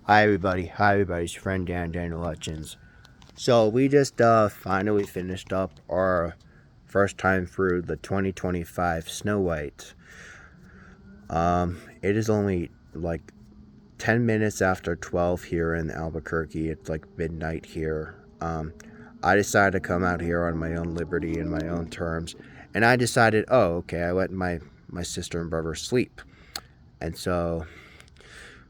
Hi everybody, it's your friend Daniel Hutchins. So we just finally finished up our first time through the 2025 Snow White. It is only like 10 minutes after 12 here in Albuquerque. It's like midnight here. I decided to come out here on my own liberty and my own terms, and I decided, oh, okay, I let my sister and brother sleep, and so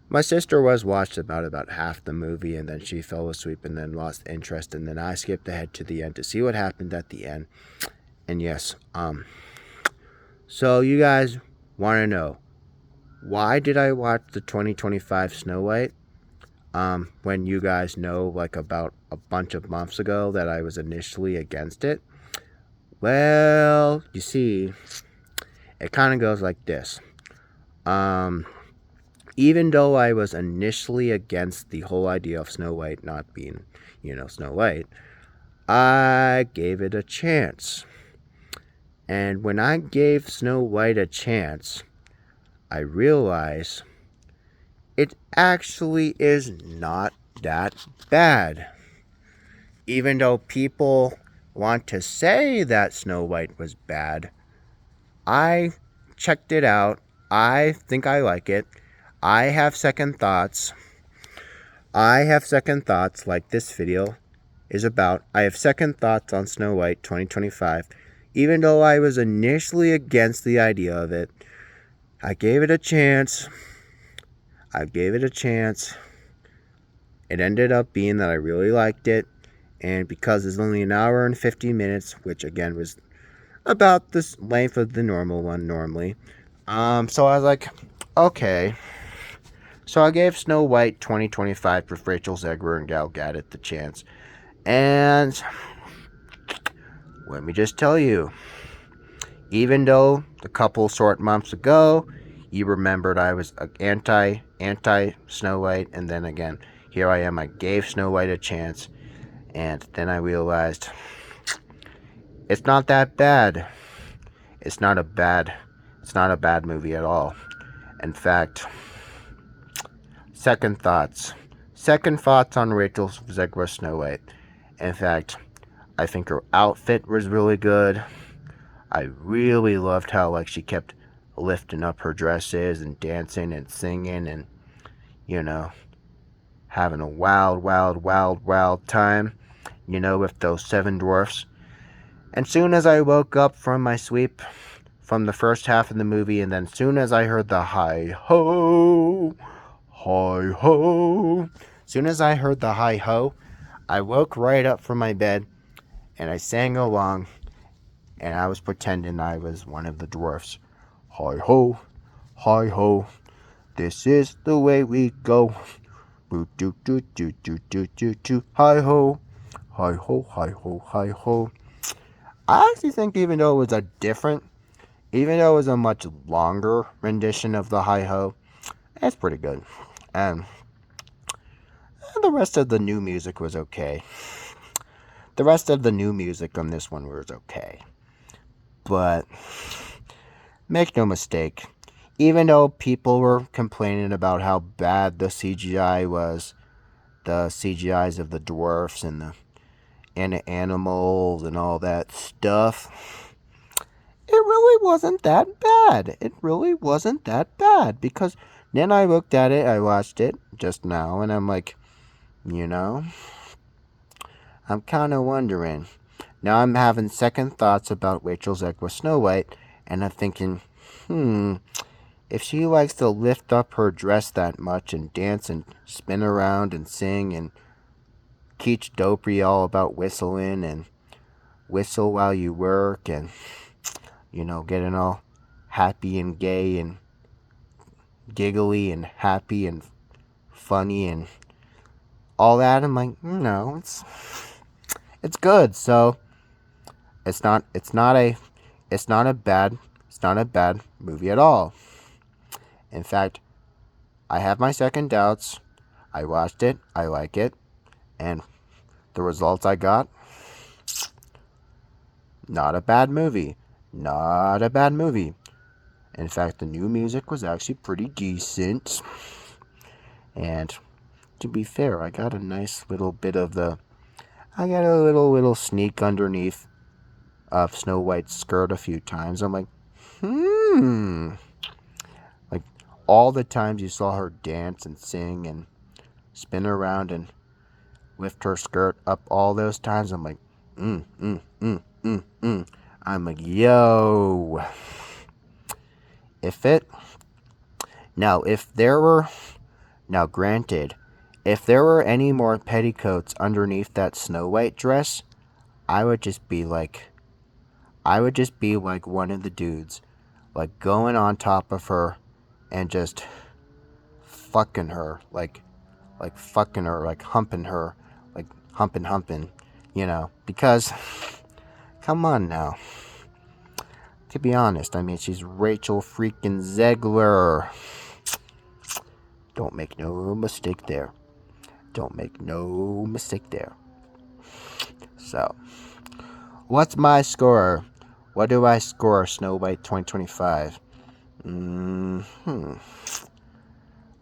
my sister was watched about half the movie, and then she fell asleep and then lost interest, and then I skipped ahead to the end to see what happened at the end. And yes, so you guys want to know why did I watch the 2025 Snow White? When you guys know like about a bunch of months ago that I was initially against it. Well, you see, it kind of goes like this. Um, Even though I was initially against the whole idea of Snow White not being, Snow White, I gave it a chance. And when I gave Snow White a chance, I realized it actually is not that bad. Even though people want to say that Snow White was bad, I checked it out. I think I like it. I have second thoughts. Like this video is about. I have second thoughts on Snow White 2025. Even though I was initially against the idea of it, I gave it a chance. It ended up being that I really liked it. And because it's only an hour and 50 minutes, which again was about the length of the normal one normally. So I was like, okay. So I gave Snow White 2025 with Rachel Zegler and Gal Gadot the chance. And let me just tell you, even though a couple short months ago, you remembered I was anti Snow White, and then again, here I am, I gave Snow White a chance, and then I realized it's not that bad. It's not a bad movie at all. In fact, second thoughts. Second thoughts on Rachel Zegler Snow White. In fact, I think her outfit was really good. I really loved how like she kept lifting up her dresses and dancing and singing and having a wild time, with those seven dwarfs. And soon as I woke up from my sleep from the first half of the movie, and then soon as I heard the hi ho, soon as I heard the hi ho, I woke right up from my bed and I sang along, and I was pretending I was one of the dwarfs. Hi ho, this is the way we go. Boo doo doo doo doo doo doo doo. Hi ho, hi ho. I actually think even though it was a much longer rendition of the hi ho, it's pretty good. And the rest of the new music was okay. The rest of the new music on this one was okay. But make no mistake, even though people were complaining about how bad the CGI was, the CGIs of the dwarfs and the animals and all that stuff, it really wasn't that bad. It really wasn't that bad, because then I looked at it, I watched it just now, and I'm like, I'm kind of wondering. Now I'm having second thoughts about Rachel Zegler Snow White, and I'm thinking, if she likes to lift up her dress that much and dance and spin around and sing and teach Dopey all about whistling and whistle while you work and, getting all happy and gay and giggly and happy and funny and all that, I'm like, no, it's good. So it's not a bad movie at all. In fact, I have my second doubts. I watched it, I like it, and the results I got, not a bad movie. Not a bad movie. In fact, the new music was actually pretty decent. And to be fair, I got a nice little bit of the. I got a little sneak underneath of Snow White's skirt a few times. I'm like, like all the times you saw her dance and sing and spin around and lift her skirt up, all those times, I'm like, I'm like, yo. If it. Now, if there were. Now, granted, if there were any more petticoats underneath that Snow White dress, I would just be like one of the dudes, like going on top of her and just fucking her, like fucking her, like humping her, like humping, because, come on now. To be honest, I mean, she's Rachel freaking Zegler. Don't make no mistake there. Don't make no mistake there. So, what's my score? What do I score Snow White 2025?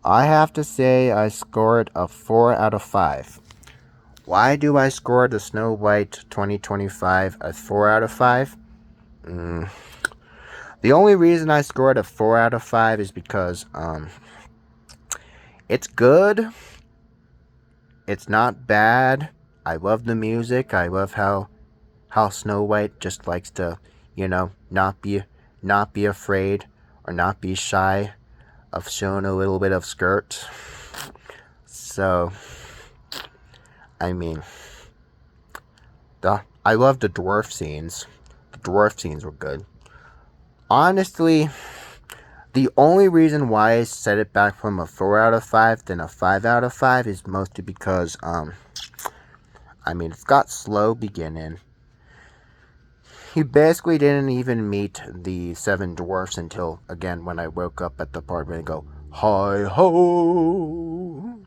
I have to say I scored a 4 out of 5. Why do I score the Snow White 2025 a 4 out of 5? The only reason I scored a 4 out of 5 is because it's good. It's not bad. I love the music. I love how Snow White just likes to, not be afraid or not be shy of showing a little bit of skirt. So, I mean, I love the dwarf scenes. The dwarf scenes were good. Honestly, the only reason why I set it back from a 4 out of 5 than a 5 out of 5 is mostly because, it's got slow beginning. He basically didn't even meet the 7 dwarfs until, again, when I woke up at the part where they go, hi ho!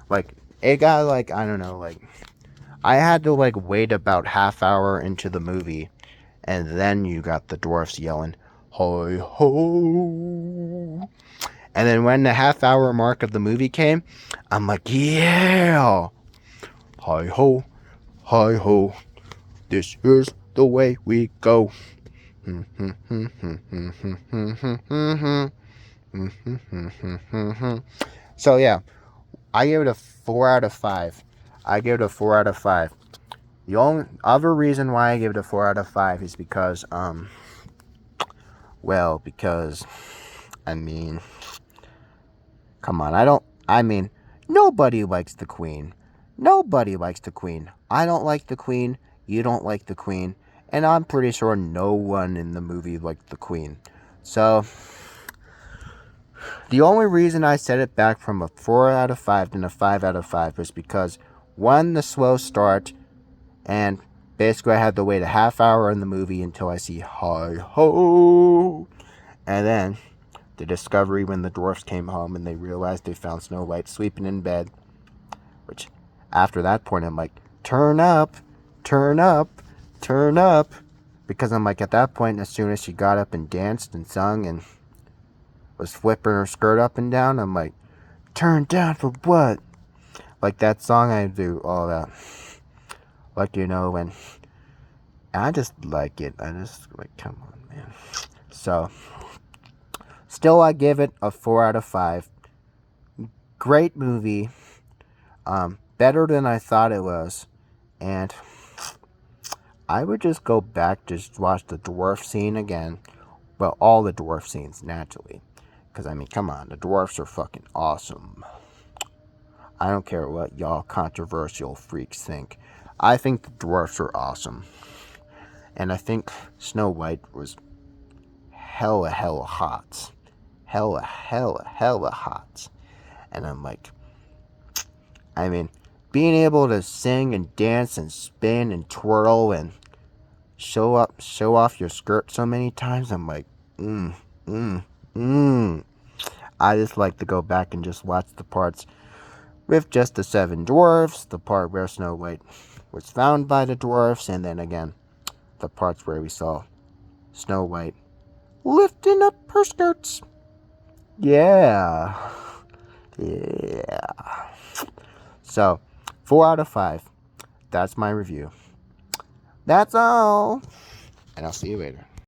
Like, it got, like, I don't know, like, I had to, like, wait about half hour into the movie, and then you got the dwarfs yelling, hi ho! And then when the half hour mark of the movie came, I'm like, yeah! Hi ho! Hi ho! This is the way we go. So yeah, I gave it a 4 out of 5. The only other reason why I gave it a 4 out of 5 is because, come on, nobody likes the Queen. Nobody likes the Queen. I don't like the Queen. You don't like the Queen. And I'm pretty sure no one in the movie liked the Queen. So, the only reason I set it back from a 4 out of 5 than a 5 out of 5 was because, one, the slow start, and basically I had to wait a half hour in the movie until I see hi ho. And then, the discovery when the dwarfs came home and they realized they found Snow White sleeping in bed. Which, after that point, I'm like, turn up. Because I'm like, at that point, as soon as she got up and danced and sung and was flipping her skirt up and down, I'm like, turn down for what? Like that song I do, all that. Like, when I just like it. I just, like, come on, man. So, still I give it a 4 out of 5. Great movie. Better than I thought it was. And I would just go back, just watch the dwarf scene again. Well, all the dwarf scenes, naturally. Because, come on, the dwarfs are fucking awesome. I don't care what y'all controversial freaks think. I think the dwarfs are awesome. And I think Snow White was hella hot. Hella hot. And I'm like, being able to sing and dance and spin and twirl and show off your skirt so many times, I'm like, I just like to go back and just watch the parts with just the 7 dwarfs, the part where Snow White was found by the dwarfs, and then again, the parts where we saw Snow White lifting up her skirts. Yeah. So, 4 out of 5. That's my review. That's all. And I'll see you later.